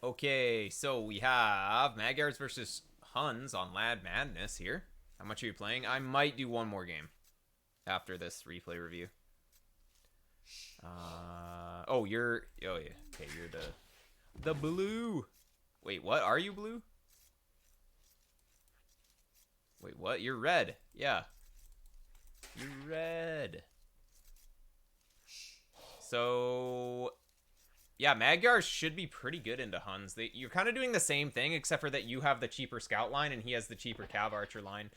Okay, so we have Magyars versus Huns on Lad Madness here. How much are you playing? I might do one more game after this replay review. Oh, you're... Oh, yeah. Okay, you're the blue. Wait, what? Are you blue? Wait, what? You're red. Yeah. You're red. So... Yeah, Magyars should be pretty good into Huns. You're kind of doing the same thing, except for that you have the cheaper scout line and he has the cheaper cav archer line.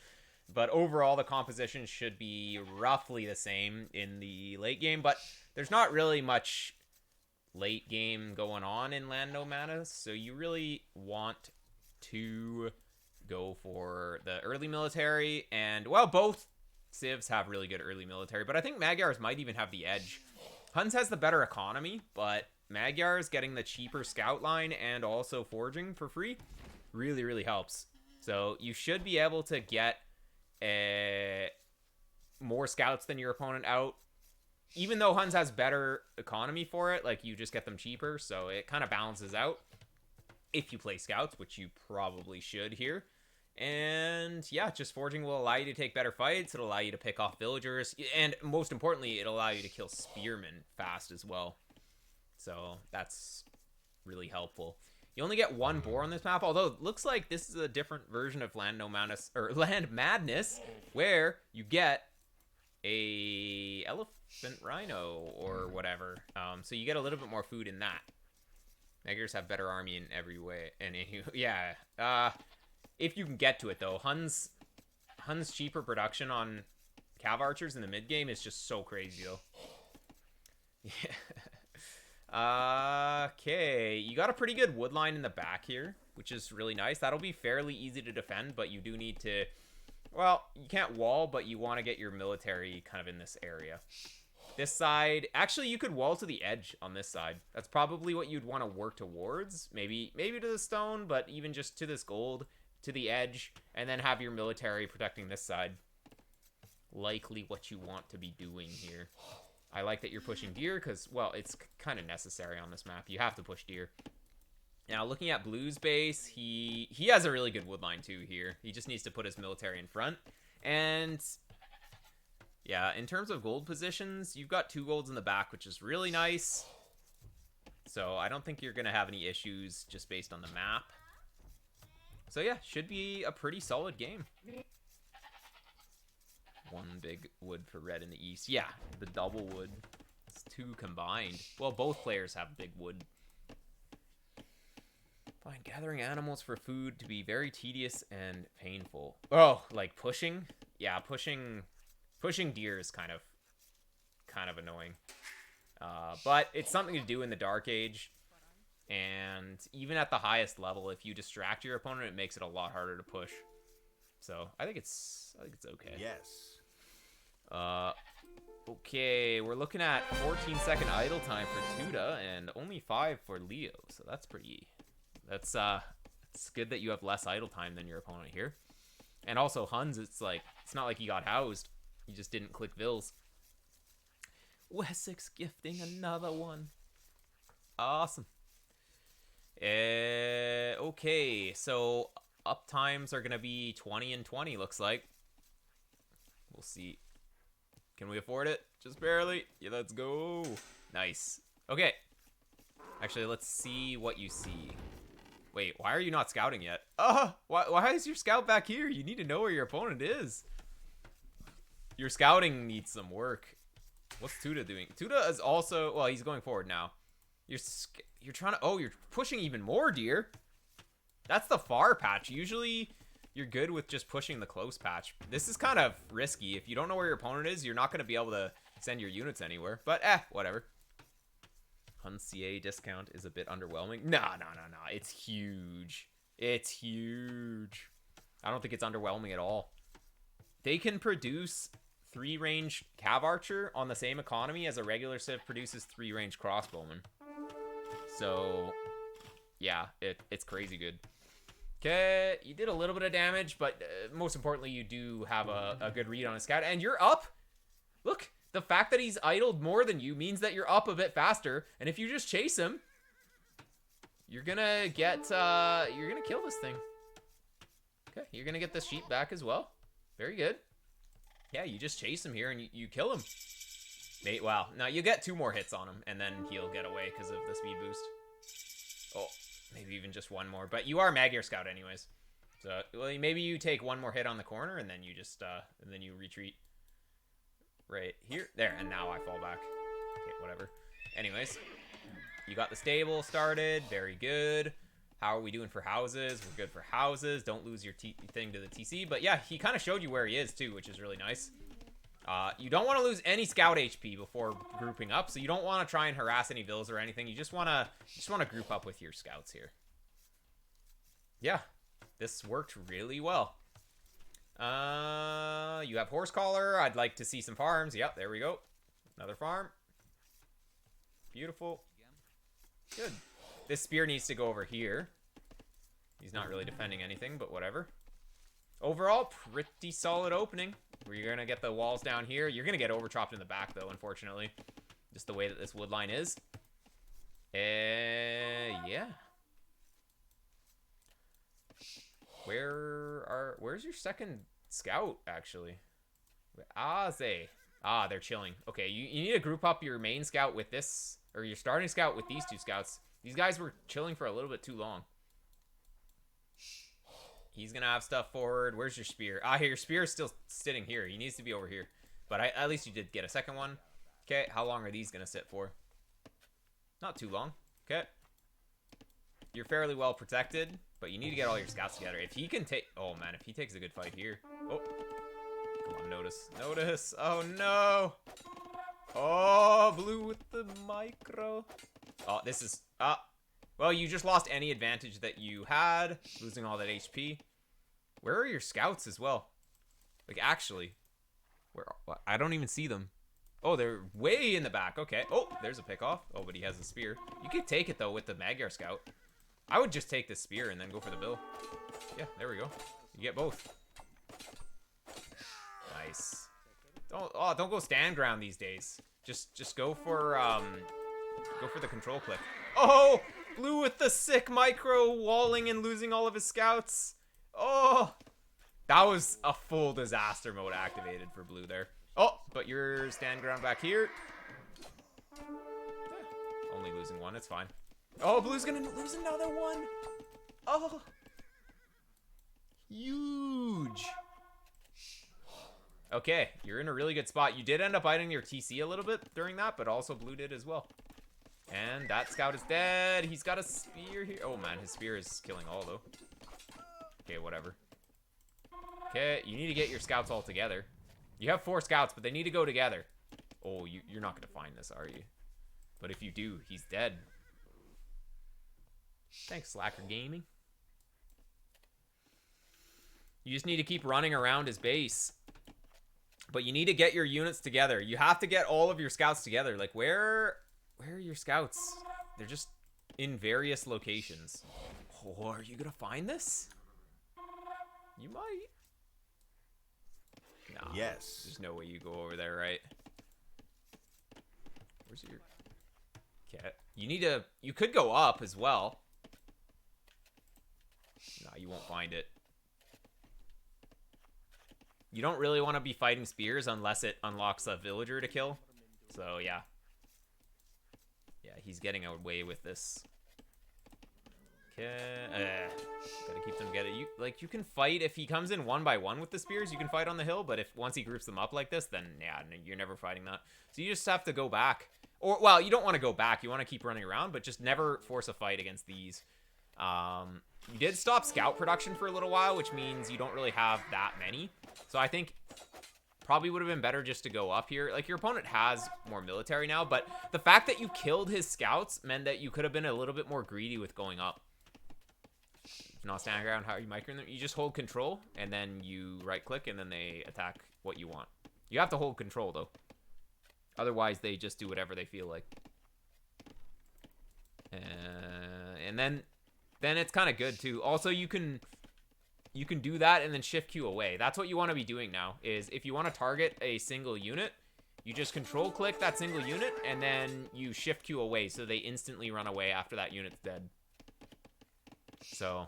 But overall, the composition should be roughly the same in the late game. But there's not really much late game going on in Land No Manus, so you really want to go for the early military. And, well, both civs have really good early military, but I think Magyars might even have the edge. Huns has the better economy, but Magyars getting the cheaper scout line and also forging for free really, really helps. So you should be able to get more scouts than your opponent out. Even though Huns has better economy for it, like, you just get them cheaper, so it kind of balances out if you play scouts, which you probably should here. And yeah, just forging will allow you to take better fights. It'll allow you to pick off villagers, and most importantly, it'll allow you to kill spearmen fast as well. So that's really helpful. You only get one boar on this map, although it looks like this is a different version of Land No Manus, or Land Madness, where you get a elephant rhino or whatever. So you get a little bit more food in that. Magyars have better army in every way, and yeah. If you can get to it, though. Huns cheaper production on cav archers in the mid game is just so crazy, though. Yeah. Okay, you got a pretty good wood line in the back here, which is really nice. That'll be fairly easy to defend, but you do need to... Well, you can't wall, but you want to get your military kind of in this area. This side... Actually, you could wall to the edge on this side. That's probably what you'd want to work towards. Maybe to the stone, but even just to this gold... to the edge, and then have your military protecting this side. Likely what you want to be doing here. I like that you're pushing deer, because, well, it's kind of necessary on this map. You have to push deer. Now, looking at Blue's base, he has a really good wood line, too, here. He just needs to put his military in front. And, yeah, in terms of gold positions, you've got 2 golds in the back, which is really nice. So, I don't think you're going to have any issues just based on the map. So yeah, should be a pretty solid game. 1 big wood for red in the east. Yeah, the double wood. It's 2 combined. Well, both players have big wood. Fine, gathering animals for food to be very tedious and painful. Oh, like pushing? Yeah, pushing deer is kind of annoying. But it's something to do in the Dark Age. And even at the highest level, if you distract your opponent, it makes it a lot harder to push. So I think it's okay. Yes. Okay, we're looking at 14-second idle time for Tuda and only 5 for Leo. So that's pretty. That's it's good that you have less idle time than your opponent here. And also Huns, it's not like you got housed. You just didn't click Vills. Wessex gifting another one. Awesome. Okay, so up times are gonna be 20 and 20, looks like. We'll see. Can we afford it? Just barely. Yeah, let's go. Nice. Okay. Actually, let's see what you see. Wait, why are you not scouting yet? Why is your scout back here? You need to know where your opponent is. Your scouting needs some work. What's Tuda doing? Tuda is also... Well, he's going forward now. You're trying to... Oh, you're pushing even more, deer. That's the far patch. Usually, you're good with just pushing the close patch. This is kind of risky. If you don't know where your opponent is, you're not going to be able to send your units anywhere. But, whatever. Hun CA discount is a bit underwhelming. No. It's huge. It's huge. I don't think it's underwhelming at all. They can produce 3-range cav archer on the same economy as a regular civ produces 3-range crossbowman. So, yeah, it's crazy good. Okay, you did a little bit of damage, but most importantly, you do have a good read on a scout. And you're up! Look, the fact that he's idled more than you means that you're up a bit faster. And if you just chase him, You're gonna get, you're gonna kill this thing. Okay, you're gonna get the sheep back as well. Very good. Yeah, you just chase him here and you kill him. Wow. Now you get 2 more hits on him, and then he'll get away because of the speed boost. Oh, maybe even just 1 more. But you are Magyar Scout anyways. So, well, maybe you take 1 more hit on the corner, and then you just, and then you retreat. Right here. There, and now I fall back. Okay, whatever. Anyways, you got the stable started. Very good. How are we doing for houses? We're good for houses. Don't lose your thing to the TC. But yeah, he kind of showed you where he is too, which is really nice. You don't want to lose any scout HP before grouping up, so you don't want to try and harass any villas or anything. You just want to group up with your scouts here. Yeah, this worked really well. You have horse collar. I'd like to see some farms. Yep, there we go. Another farm. Beautiful. Good. This spear needs to go over here. He's not really defending anything, but whatever. Overall, pretty solid opening. You're going to get the walls down here. You're going to get overchopped in the back, though, unfortunately. Just the way that this wood line is. Yeah. Where's your second scout, actually? They're chilling. Okay, you need to group up your main scout with this, or your starting scout with these 2 scouts. These guys were chilling for a little bit too long. He's gonna have stuff forward. Where's your spear? Here, your spear is still sitting here. He needs to be over here. But at least you did get a second one. Okay, how long are these gonna sit for? Not too long. Okay. You're fairly well protected, but you need to get all your scouts together. If he can take... Oh, man, if he takes a good fight here... Oh. Come on, notice. Notice. Oh, no. Oh, blue with the micro. Oh, this is... Well, you just lost any advantage that you had, losing all that HP. Where are your scouts as well? Like, actually. I don't even see them. Oh, they're way in the back. Okay. Oh, there's a pick off. Oh, but he has a spear. You could take it, though, with the Magyar Scout. I would just take the spear and then go for the bill. Yeah, there we go. You get both. Nice. Don't go stand ground these days. Just go for the control click. Oh, blue with the sick micro walling and losing all of his scouts. Oh, that was a full disaster mode activated for blue there. Oh, but you're stand ground back here. Only losing 1, it's fine. Oh, blue's gonna lose another 1. Oh, huge. Okay, you're in a really good spot. You did end up biting your TC a little bit during that, but also blue did as well. And that scout is dead. He's got a spear here. Oh, man, his spear is killing all, though. Okay, whatever. Okay, you need to get your scouts all together. You have 4 scouts, but they need to go together. Oh, you're not going to find this, are you? But if you do, he's dead. Thanks, Slacker Gaming. You just need to keep running around his base. But you need to get your units together. You have to get all of your scouts together. Like, where are your scouts? They're just in various locations. Oh, are you going to find this? You might. Nah, yes. There's no way you go over there, right? Where's your... Okay. You could go up as well. Nah, you won't find it. You don't really want to be fighting spears unless it unlocks a villager to kill. So, yeah. Yeah, he's getting away with this. Okay. Gotta keep them together. You can fight if he comes in 1 by 1 with the spears. You can fight on the hill, but once he groups them up like this, then yeah, you're never fighting that. So you just have to go back. Or, well, you don't want to go back. You want to keep running around, but just never force a fight against these. You did stop scout production for a little while, which means you don't really have that many. So I think probably would have been better just to go up here. Like, your opponent has more military now, but the fact that you killed his scouts meant that you could have been a little bit more greedy with going up. If not standing around, how are you microing them? You just hold control, and then you right-click, and then they attack what you want. You have to hold control, though. Otherwise, they just do whatever they feel like. And then it's kind of good, too. Also, you can do that and then shift Q away. That's what you want to be doing now, is if you want to target a single unit, you just control click that single unit, and then you shift Q away so they instantly run away after that unit's dead. So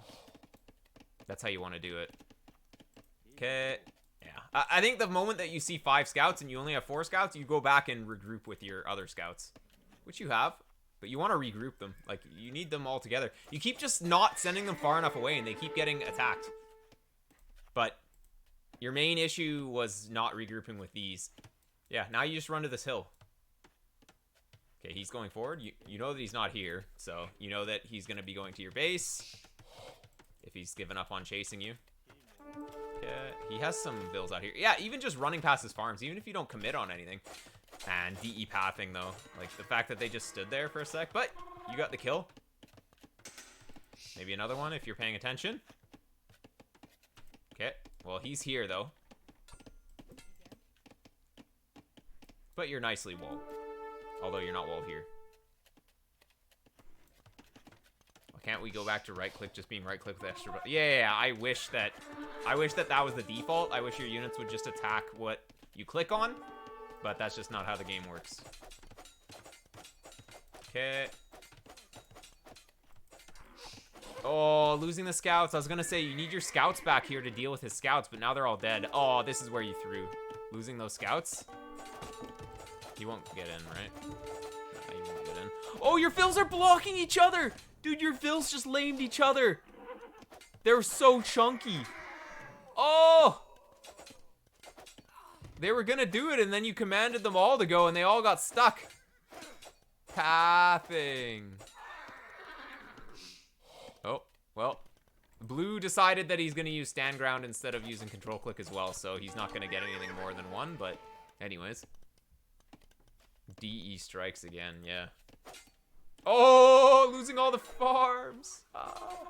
that's how you want to do it. Okay. Yeah. I think the moment that you see 5 scouts and you only have 4 scouts, you go back and regroup with your other scouts, which you have. But you want to regroup them. Like, you need them all together. You keep just not sending them far enough away, and they keep getting attacked. But your main issue was not regrouping with these. Yeah, now you just run to this hill. Okay, he's going forward. You know that he's not here, so you know that he's going to be going to your base if he's given up on chasing you. Okay, he has some bills out here. Yeah, even just running past his farms, even if you don't commit on anything. And DE pathing, though. Like, the fact that they just stood there for a sec. But you got the kill. Maybe another one if you're paying attention. Okay. Well, he's here, though. But you're nicely walled. Although you're not walled here. Well, can't we go back to right-click, just being right-click with extra... Yeah, I wish that that was the default. I wish your units would just attack what you click on. But that's just not how the game works. Okay. Oh, losing the scouts. I was going to say, you need your scouts back here to deal with his scouts, but now they're all dead. Oh, this is where you threw. Losing those scouts? He won't get in, right? No, he won't get in. Oh, your fills are blocking each other! Dude, your fills just lamed each other. They're so chunky. Oh! They were gonna do it, and then you commanded them all to go, and they all got stuck. Pathing. Oh, well. Blue decided that he's gonna use stand ground instead of using control click as well, so he's not gonna get anything more than 1, but anyways. DE strikes again, yeah. Oh, losing all the farms. Oh.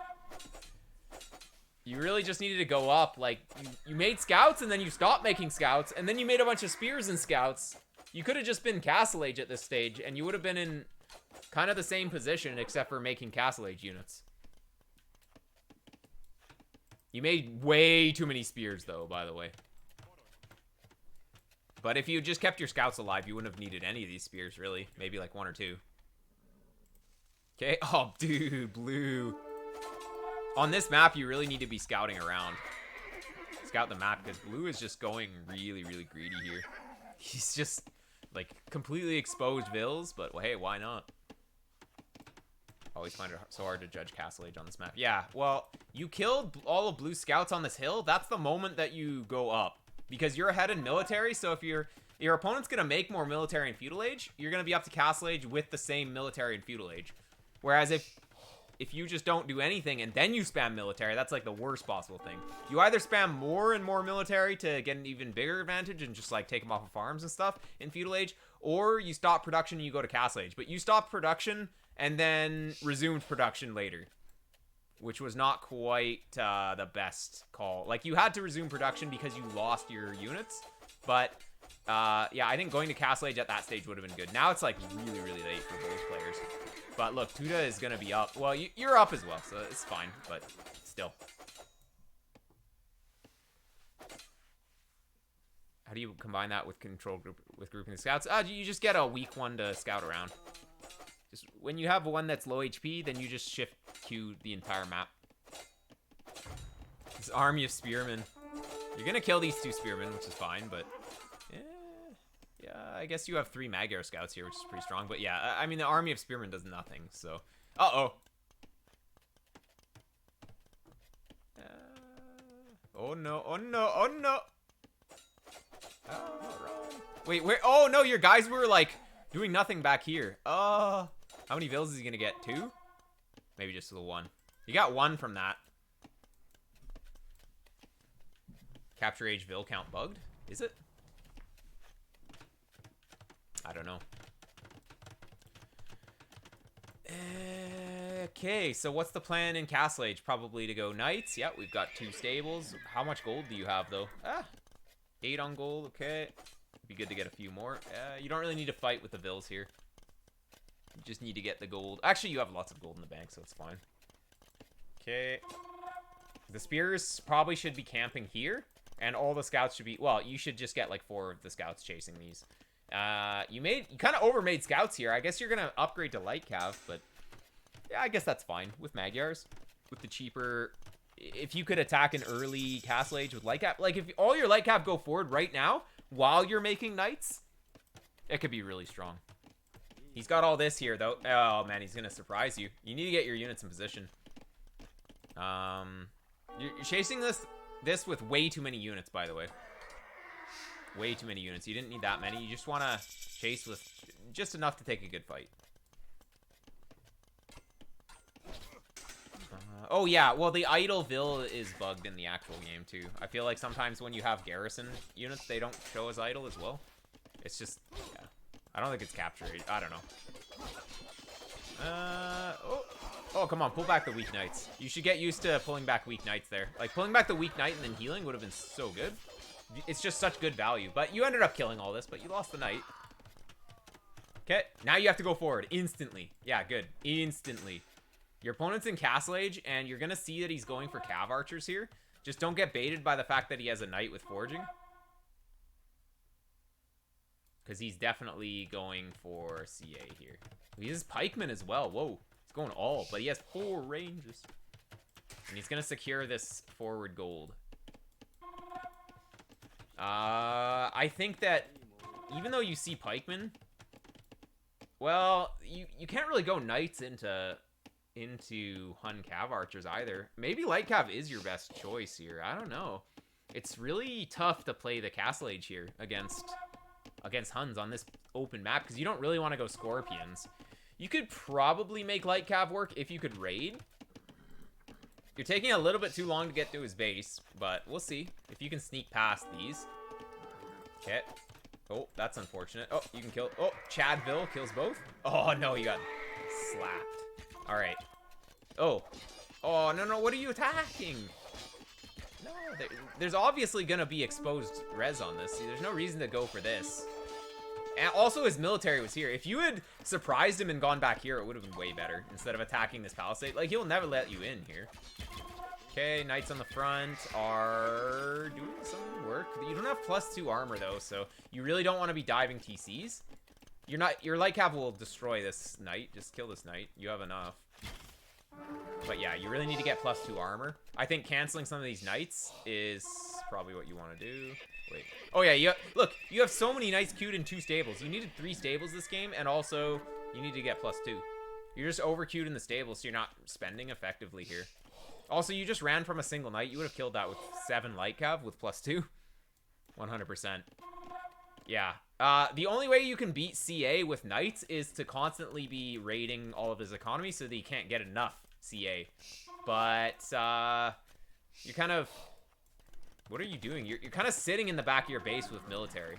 You really just needed to go up. Like, you made scouts, and then you stopped making scouts, and then you made a bunch of spears and scouts. You could have just been Castle Age at this stage, and you would have been in kind of the same position, except for making Castle Age units. You made way too many spears, though, by the way. But if you just kept your scouts alive, you wouldn't have needed any of these spears, really. Maybe like 1 or 2. Okay. Oh, dude, blue. On this map, you really need to be scouting around. Scout the map, because blue is just going really, really greedy here. He's just, like, completely exposed vills, but, well, hey, why not? Always find it so hard to judge Castle Age on this map. Yeah, well, you killed all of blue scouts on this hill. That's the moment that you go up. Because you're ahead in military, so if your opponent's going to make more military and feudal age, you're going to be up to Castle Age with the same military and feudal age. Whereas if you just don't do anything and then you spam military, that's like the worst possible thing. You either spam more and more military to get an even bigger advantage and just like take them off of farms and stuff in feudal age, or you stop production and you go to Castle Age. But you stopped production and then resumed production later, which was not quite the best call. Like, you had to resume production because you lost your units, but yeah, I think going to Castle Age at that stage would have been good. Now it's like really, really late for both players. But look, Tuda is going to be up. Well, you're up as well, so it's fine, but still. How do you combine that with control group, with grouping the scouts? You just get a weak one to scout around. Just when you have one that's low HP, then you just shift Q the entire map. This army of spearmen. You're going to kill these 2 spearmen, which is fine, but yeah, I guess you have 3 Magyar scouts here, which is pretty strong. But yeah, I mean, the army of spearmen does nothing, so... Uh-oh. Oh, no. Oh, no. Oh, no. Oh, run. Wait, where? Oh, no, your guys were, like, doing nothing back here. How many vills is he going to get? 2? Maybe just the 1. You got 1 from that. Capture age vill count bugged? Is it? I don't know. Okay, so what's the plan in Castle Age? Probably to go knights. Yeah, we've got 2 stables. How much gold do you have, though? 8 on gold. Okay. Be good to get a few more. You don't really need to fight with the vills here. You just need to get the gold. Actually, you have lots of gold in the bank, so it's fine. Okay. The spears probably should be camping here, and all the scouts should be... Well, you should just get, like, 4 of the scouts chasing these. You kind of overmade scouts here. I guess you're gonna upgrade to light cav, but yeah, I guess that's fine with Magyars. with the cheaper. If you could attack an early castle age with light cap, like if all your light cap go forward right now while you're making knights, it could be really strong. He's got all this here though. Oh man, he's gonna surprise you. You need to get your units in position. You're chasing this with way too many units, by the way. Way too many units. You didn't need that many. You just want to chase with just enough to take a good fight. Oh yeah, well the idle is bugged in the actual game too. I feel like sometimes when you have garrison units, they don't show as idle as well. It's just, yeah. I don't think it's capture rate. I don't know. Oh, come on, pull back the weak knights. You should get used to pulling back weak knights there. Like, pulling back the weak knight and then healing would have been so good. It's just such good value. But you ended up killing all this, but you lost the knight. Okay, now you have to go forward instantly. Yeah, good. Instantly. Your opponent's in Castle Age, and you're going to see that he's going for Cav Archers here. Just don't get baited by the fact that he has a knight with forging. Because he's definitely going for CA here. He has pikemen as well. Whoa. He's going all, but he has 4 ranges. And he's going to secure this forward gold. I think that even though you see pikemen, well, you can't really go knights into Hun Cav Archers either. Maybe Light Cav is your best choice here. I don't know. It's really tough to play the Castle Age here against Huns on this open map because you don't really want to go Scorpions. You could probably make Light Cav work if you could raid. You're taking a little bit too long to get to his base, but we'll see if you can sneak past these. Okay. Oh, that's unfortunate. Oh, you can kill. Oh, Chadville kills both. Oh, no, you got slapped. All right. Oh. Oh, no. What are you attacking? No, there's obviously going to be exposed res on this. There's no reason to go for this. And also, his military was here. If you had surprised him and gone back here, it would have been way better. Instead of attacking this palisade. Like, he'll never let you in here. Okay, knights on the front are doing some work. You don't have +2 armor, though, so you really don't want to be diving TCs. Your light cav will destroy this knight. Just kill this knight. You have enough. But yeah, you really need to get +2 armor. I think canceling some of these knights is probably what you want to do. Wait. Oh yeah, look, you have so many knights queued in 2 stables. You needed 3 stables this game, and also you need to get +2. You're just over-queued in the stables, so you're not spending effectively here. Also, you just ran from a single knight. You would have killed that with 7 light cav with +2. 100%. Yeah. The only way you can beat CA with knights is to constantly be raiding all of his economy so that he can't get enough CA. But, you're kind of... What are you doing? You're kind of sitting in the back of your base with military.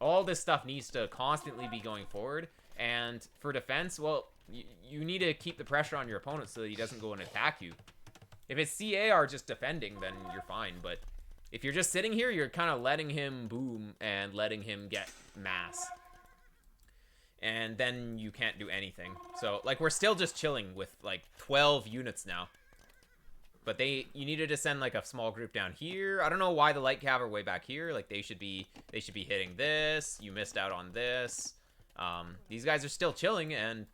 All this stuff needs to constantly be going forward. And for defense, well, you need to keep the pressure on your opponent so that he doesn't go and attack you. If it's CA or just defending, then you're fine. But if you're just sitting here, you're kind of letting him boom and letting him get mass. And then you can't do anything. So, like, we're still just chilling with, like, 12 units now. But you needed to send, like, a small group down here. I don't know why the light cav are way back here. Like, they should be hitting this. You missed out on this. These guys are still chilling, and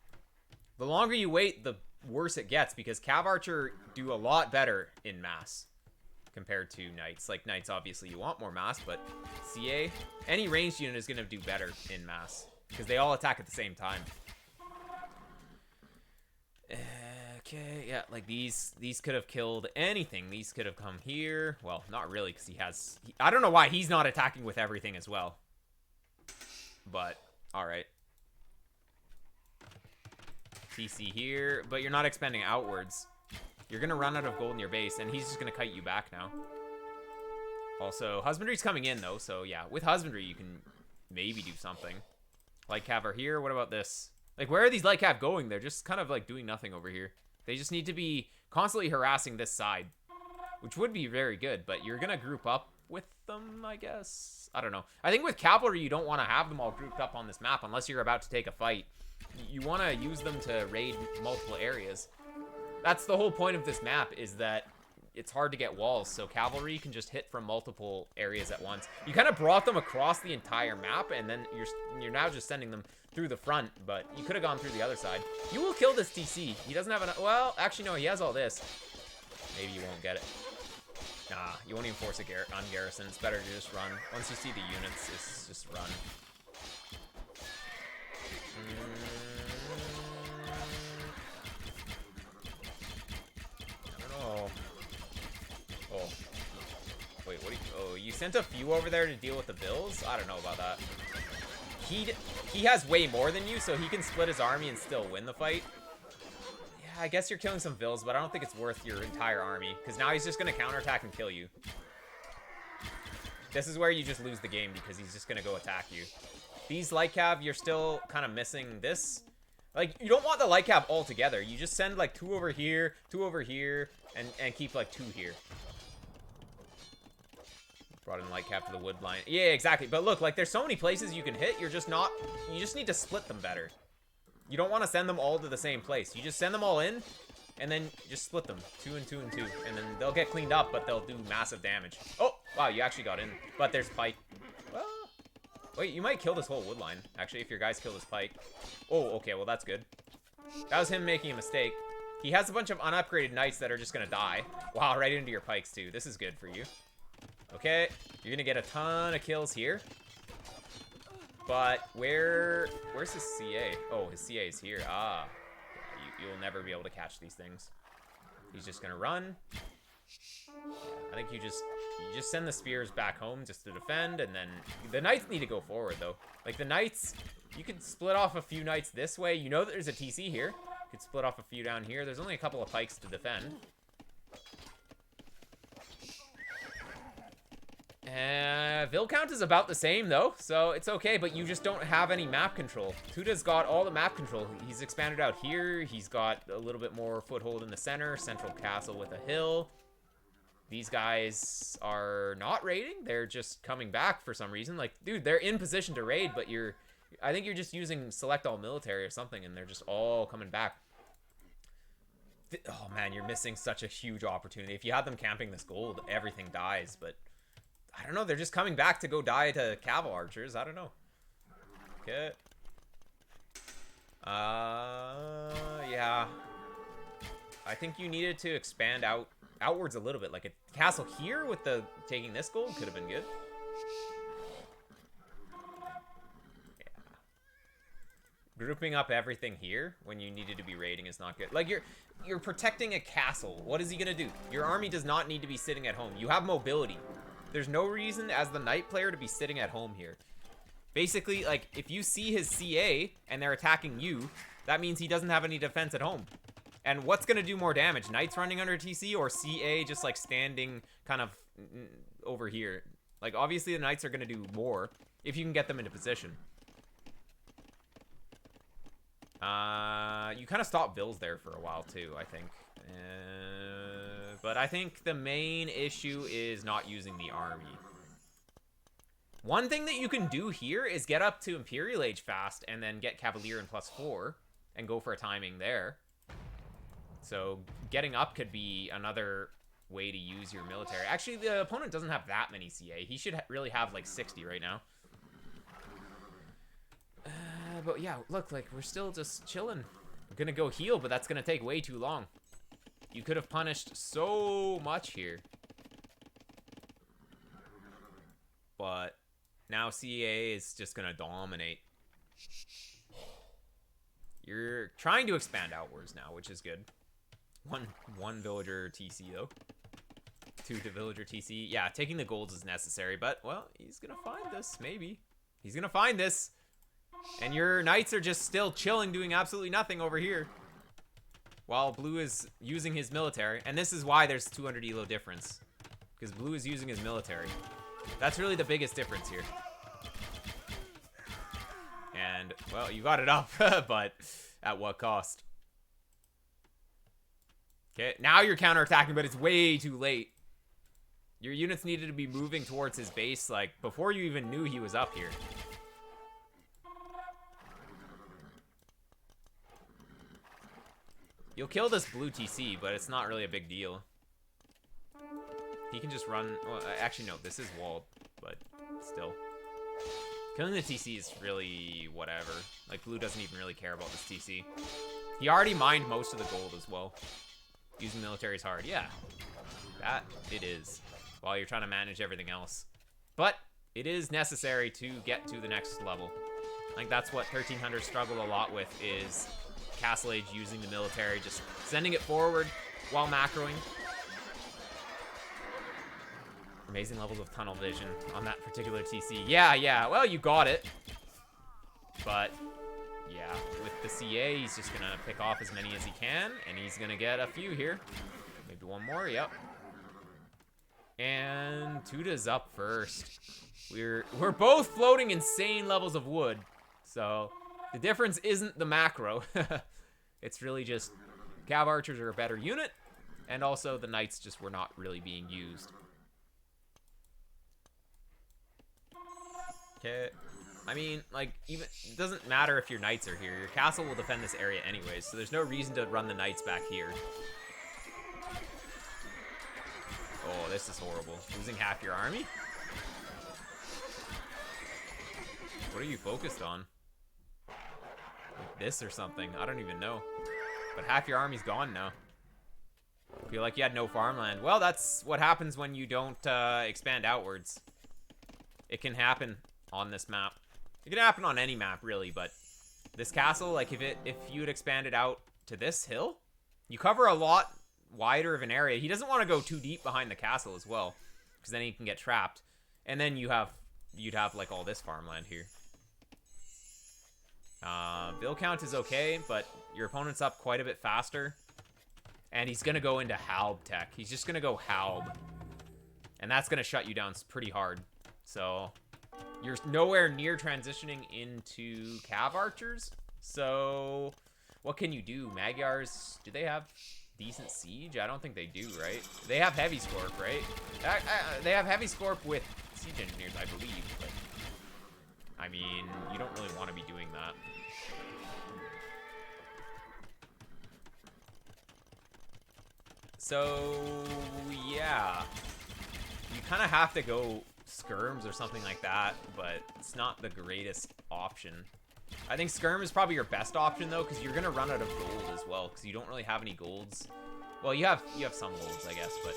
the longer you wait, the worse it gets, because Cav Archer do a lot better in mass compared to Knights. Like, Knights, obviously, you want more mass, but CA, any ranged unit is going to do better in mass, because they all attack at the same time. Okay, yeah, like, these could have killed anything. These could have come here. Well, not really, because I don't know why he's not attacking with everything as well. But, alright. CC here, but you're not expending outwards. You're going to run out of gold in your base, and he's just going to kite you back now. Also, Husbandry's coming in, though, so yeah. With Husbandry, you can maybe do something. Light Cav are here. What about this? Like, where are these Light Cav going? They're just kind of, like, doing nothing over here. They just need to be constantly harassing this side, which would be very good, but you're going to group up with them, I guess? I don't know. I think with Cavalry, you don't want to have them all grouped up on this map unless you're about to take a fight. You want to use them to raid multiple areas. That's the whole point of this map, is that it's hard to get walls, so Cavalry can just hit from multiple areas at once. You kind of brought them across the entire map, and then you're now just sending them through the front, but you could have gone through the other side. You will kill this TC. He doesn't have enough. Well, actually, no, he has all this. Maybe you won't get it. Nah, you won't even force it on garrison. It's better to just run. Once you see the units, it's just run. I don't know. Oh. Wait, what do you... Oh, you sent a few over there to deal with the bills? I don't know about that. He has way more than you, so he can split his army and still win the fight. Yeah, I guess you're killing some vills, but I don't think it's worth your entire army, because now he's just going to counterattack and kill you. This is where you just lose the game, because he's just going to go attack you. These light cav, you're still kind of missing this. Like, you don't want the light cav all together. You just send, like, 2 over here, and keep, like, 2 here. Brought in light cav to the wood line. Yeah, exactly. But look, like, there's so many places you can hit. You're just not... You just need to split them better. You don't want to send them all to the same place. You just send them all in, and then just split them. 2 and 2 and 2. And then they'll get cleaned up, but they'll do massive damage. Oh, wow, you actually got in. But there's pike. Well, wait, you might kill this whole wood line, actually, if your guys kill this pike. Oh, okay, well, that's good. That was him making a mistake. He has a bunch of unupgraded knights that are just going to die. Wow, right into your pikes, too. This is good for you. Okay, you're going to get a ton of kills here. But where's his CA? Oh, his CA is here. Ah, yeah, you'll never be able to catch these things. He's just gonna run. I think you just send the spears back home just to defend, and then the knights need to go forward though. Like the knights, you could split off a few knights this way. You know that there's a TC here. You could split off a few down here. There's only a couple of pikes to defend. Vill count is about the same though, so it's okay, but you just don't have any map control. Tuda's got all the map control. He's expanded out here. He's got a little bit more foothold in the center, central castle with a hill. These guys are not raiding. They're just coming back for some reason. Like, dude, they're in position to raid, but I think you're just using select all military or something, and they're just all coming back. Oh man, you're missing such a huge opportunity. If you had them camping this gold, everything dies, but I don't know, they're just coming back to go die to caval archers. I don't know. Okay. Yeah. I think you needed to expand outwards a little bit. Like a castle here with the taking this gold could have been good. Yeah. Grouping up everything here when you needed to be raiding is not good. Like you're protecting a castle. What is he gonna do? Your army does not need to be sitting at home. You have mobility. There's no reason as the knight player to be sitting at home here. Basically, like, if you see his CA and they're attacking you, that means he doesn't have any defense at home. And what's going to do more damage? Knights running under TC or CA just, like, standing kind of over here? Like, obviously the knights are going to do more if you can get them into position. You kind of stop bills there for a while, too, I think. But I think the main issue is not using the army. One thing that you can do here is get up to Imperial Age fast and then get Cavalier in +4 and go for a timing there. So getting up could be another way to use your military. Actually, the opponent doesn't have that many CA. He should really have like 60 right now. But yeah, look, like we're still just chilling. We're gonna go heal, but that's gonna take way too long. You could have punished so much here. But now CA is just gonna dominate. You're trying to expand outwards now, which is good. One villager TC though. 2 to villager TC. Yeah, taking the golds is necessary, but well, he's gonna find this, maybe. He's gonna find this. And your knights are just still chilling, doing absolutely nothing over here. While blue is using his military. And this is why there's 200 elo difference. Because blue is using his military. That's really the biggest difference here. And, well, you got it up, but at what cost? Okay, now you're counterattacking, but it's way too late. Your units needed to be moving towards his base, like, before you even knew he was up here. You'll kill this blue TC, but it's not really a big deal. He can just run... Well, actually, no, this is walled, but still. Killing the TC is really whatever. Like, blue doesn't even really care about this TC. He already mined most of the gold as well. Using military is hard. Yeah, that it is. While you're trying to manage everything else. But it is necessary to get to the next level. I think that's what 1300 struggle a lot with, is Castle Age using the military, just sending it forward while macroing. Amazing levels of tunnel vision on that particular TC. Yeah, well, you got it. But, yeah, with the CA, he's just gonna pick off as many as he can, and he's gonna get a few here. Maybe one more, yep. And Tuda's up first. We're both floating insane levels of wood. So the difference isn't the macro. It's really just Cav Archers are a better unit, and also the Knights just were not really being used. Okay. I mean, like, even it doesn't matter if your Knights are here. Your castle will defend this area anyways, so there's no reason to run the Knights back here. Oh, this is horrible. Losing half your army? What are you focused on? Like this or something? I don't even know. But half your army's gone now. I feel like you had no farmland. Well, that's what happens when you don't expand outwards. It can happen on this map. It can happen on any map, really, but this castle, like, if you had expanded out to this hill, you cover a lot wider of an area. He doesn't want to go too deep behind the castle as well, because then he can get trapped. And then you'd have like all this farmland here. Bill count is okay, but your opponent's up quite a bit faster. And he's gonna go into Halb tech. He's just gonna go Halb. And that's gonna shut you down pretty hard. So you're nowhere near transitioning into Cav Archers. So what can you do? Magyars, do they have decent siege? I don't think they do, right? They have heavy scorp, right? They have heavy scorp with siege engineers, I believe. But I mean, you don't really want to be doing that. So yeah, you kind of have to go skirms or something like that, but it's not the greatest option. I think skirm is probably your best option though, because you're gonna run out of gold as well, because you don't really have any golds. Well, you have some golds, I guess, but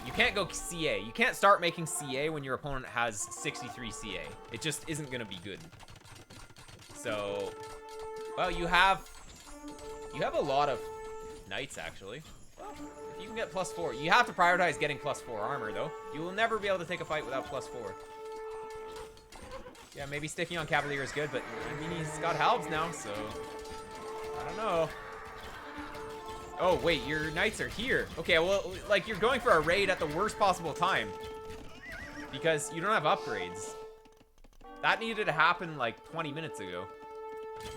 you can't go CA. You can't start making CA when your opponent has 63 CA. It just isn't gonna be good. So, well, you have a lot of knights actually. If you can get +4, you have to prioritize getting +4 armor though. You will never be able to take a fight without +4. Yeah, maybe sticking on Cavalier is good, but I mean, he's got halbs now, so I don't know. Oh, wait, your knights are here. Okay, well, like, you're going for a raid at the worst possible time because you don't have upgrades. That needed to happen, like, 20 minutes ago.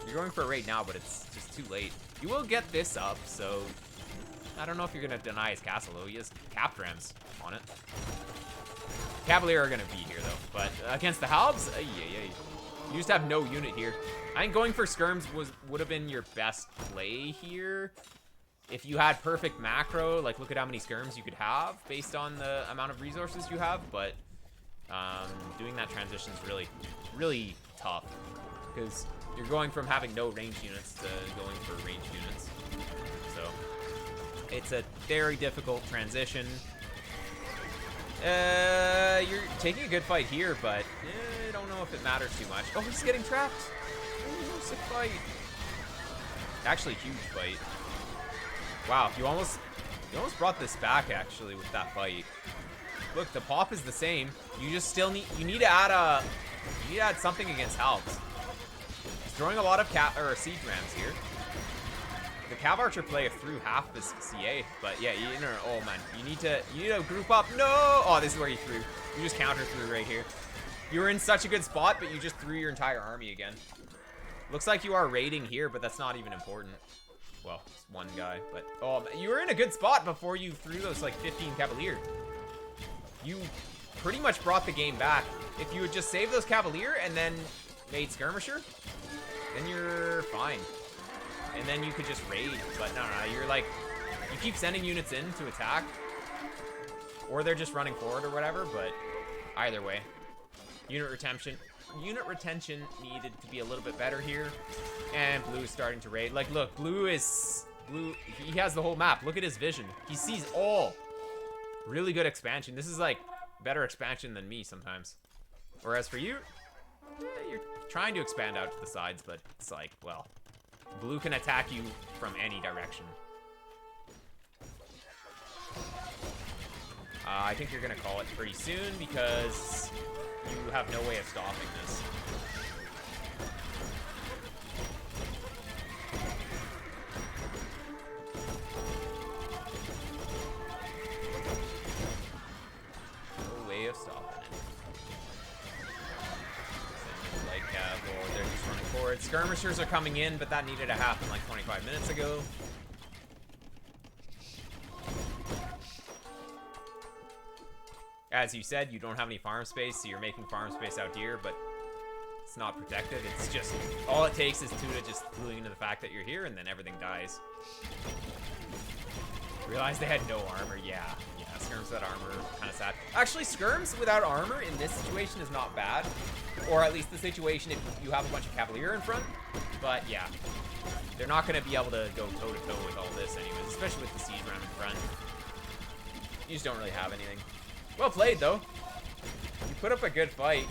You're going for a raid now, but it's just too late. You will get this up, so I don't know if you're going to deny his castle, though. He has cap rams on it. Cavalier are going to be here, though. But against the halbs, you just have no unit here. I think going for skirms would have been your best play here. If you had perfect macro, like, look at how many skirms you could have based on the amount of resources you have. But doing that transition is really, really tough because you're going from having no range units to going for range units. So it's a very difficult transition. You're taking a good fight here, but I don't know if it matters too much. Oh, he's getting trapped. Oh, sick fight. Actually, huge fight. Wow, you almost brought this back actually with that fight. Look, the pop is the same. You just still need to add something against halbs. He's throwing a lot of siege rams here. The Cav Archer play through half this CA, but yeah, oh man, you need to group up. No! Oh, this is where you threw. You just counter threw right here. You were in such a good spot, but you just threw your entire army again. Looks like you are raiding here, but that's not even important. Well, it's one guy, but oh, you were in a good spot before you threw those like 15 Cavalier. You pretty much brought the game back. If you would just save those Cavalier and then made Skirmisher, then you're fine. And then you could just raid, but no, you're like, you keep sending units in to attack, or they're just running forward or whatever, but either way, unit retention unit retention needed to be a little bit better here. And blue is starting to raid. Like, look, blue, he has the whole map. Look at his vision. He sees all. Really good expansion. This is like better expansion than me sometimes. Whereas for you, you're trying to expand out to the sides, but it's like, well, blue can attack you from any direction. I think you're gonna call it pretty soon because you have no way of stopping this. No way of stopping it. Light cav, or they're just running forward. Skirmishers are coming in, but that needed to happen like 25 minutes ago. As you said, you don't have any farm space, so you're making farm space out here, but it's not protected. It's just, all it takes is two to just clue into the fact that you're here, and then everything dies. Realized they had no armor. Yeah, skirms without armor, kind of sad. Actually, skirms without armor in this situation is not bad. Or at least the situation if you have a bunch of Cavalier in front. But yeah, they're not going to be able to go toe-to-toe with all this anyways, especially with the siege ram in front. You just don't really have anything. Well played, though. You put up a good fight.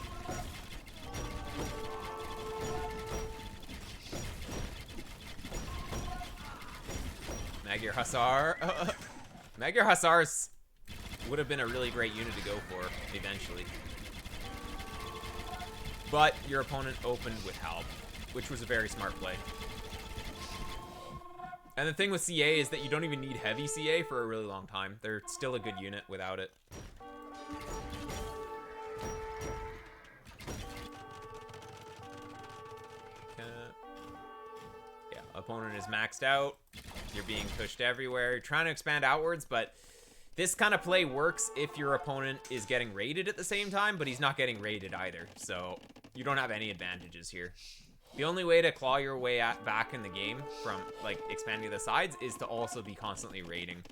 Magyar Hussar. Magyar Hussars would have been a really great unit to go for eventually. But your opponent opened with Halb, which was a very smart play. And the thing with CA is that you don't even need heavy CA for a really long time. They're still a good unit without it. Yeah, opponent is maxed out. You're being pushed everywhere. You're trying to expand outwards, but this kind of play works if your opponent is getting raided at the same time, but he's not getting raided either. So you don't have any advantages here. The only way to claw your way back in the game from like expanding the sides is to also be constantly raiding.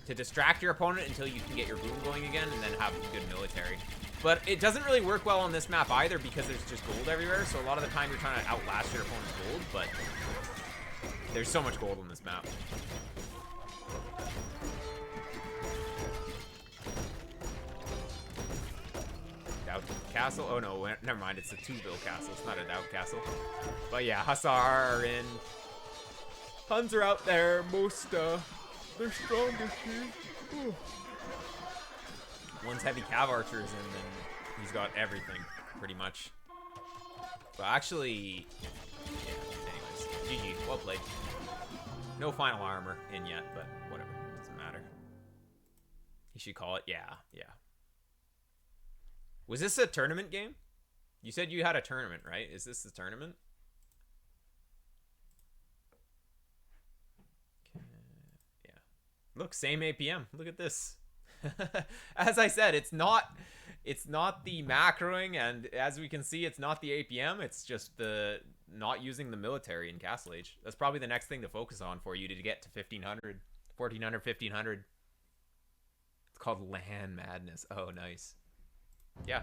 To distract your opponent until you can get your boom going again and then have good military. But it doesn't really work well on this map either because there's just gold everywhere. So a lot of the time you're trying to outlast your opponent's gold, but there's so much gold on this map. Doubt Castle? Oh no, never mind. It's a 2-bill castle. It's not a Doubt Castle. But yeah, Hussar are in. Huns are out there. Most, they're strongest here. Once heavy cav archers in, then he's got everything, pretty much. But actually, yeah, anyways. GG, well played. No final armor in yet, but whatever. Doesn't matter. You should call it, yeah. Was this a tournament game? You said you had a tournament, right? Is this the tournament? Yeah. Look, same APM. Look at this. As I said, it's not the macroing, and as we can see, it's not the APM. It's just the not using the military in Castle Age. That's probably the next thing to focus on for you to get to 1500, 1400, 1500. It's called LAN Madness. Oh, nice. Yeah.